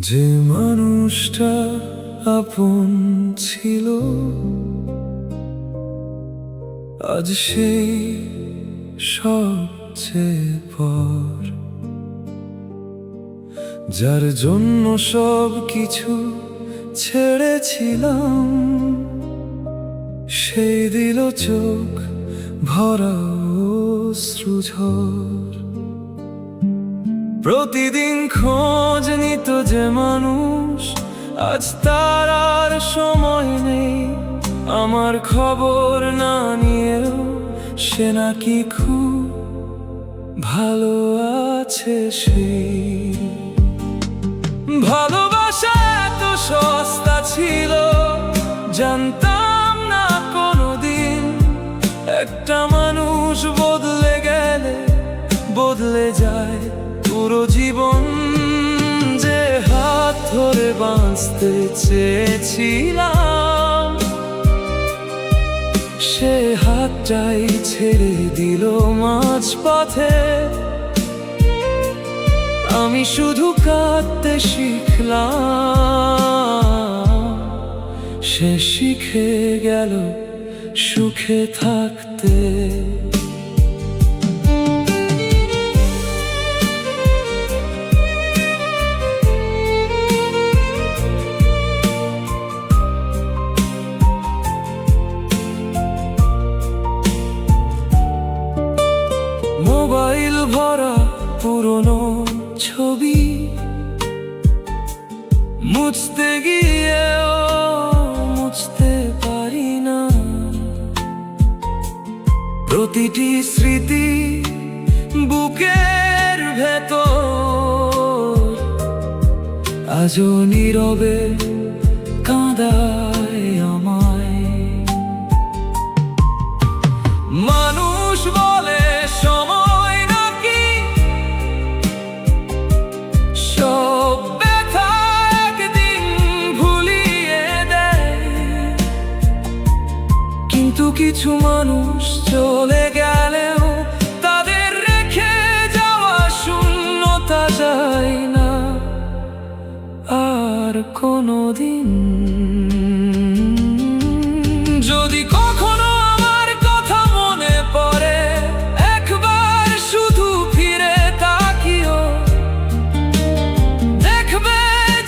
যে মানুষটা আপন ছিল আজ সেই সবচেয়ে পর, যার জন্য সব কিছু ছেড়েছিলাম, সেই দিল চোখ ভরা অশ্রুঝড়। প্রতিদিন খোঁজ নিত যে মানুষ, আজ তার আর সময় নেই। আমার খবর না নিয়েও সে নাকি খুব ভালো আছে। সেই ভালোবাসা এত সস্তা ছিল জানতাম না কোনোদিন। একটা মানুষ বদলে গেলে বদলে যায় পুরো জীবন। যে হাত ধরে বাঁচতে চেয়েছিলাম, সে হাতটাই ছেড়ে দিল মাঝপথে। আমি শুধু কাঁদতে শিখলাম, সে শিখে গেল সুখে থাকতে। মোবাইল ভরা পুরনো ছবি, মুছতে গিয়েও মুছতে পারি না। প্রতিটি স্মৃতি বুকের ভেতর আজও নীরবে কাঁদায় আমায়। মানুষ বলে সময় নাকি সব ব্যথা একদিন ভুলিয়ে দেয়, কিন্তু কিছু মানুষ চলে গেলেও তাদের রেখে যাওয়া শূন্যতা যায় না আর কোনোদিন। যদি কখনো আমার কথা মনে পড়ে, একবার শুধু ফিরে তাকিও। দেখবে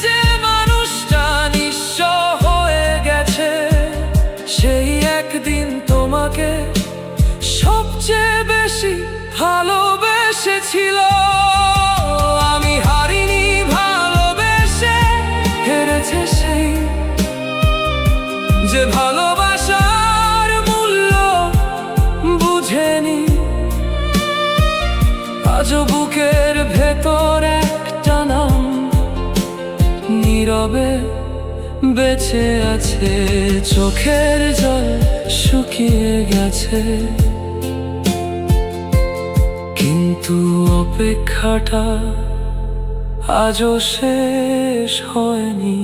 যে মানুষটা নিঃস্ব হয়ে গেছে, সেই একদিন তোমাকে সবচেয়ে বেশি ভালোবেসেছিল। আমি হারিনি ভালোবেসে, হেরেছে সেই যে ভালোবাসার মূল্য বুঝেনি। আজও বুকের ভেতর একটা নাম নীরবে বেঁচে আছে। চোখের জল শুকিয়ে গেছে, কিন্তু অপেক্ষাটা আজও শেষ হয়নি।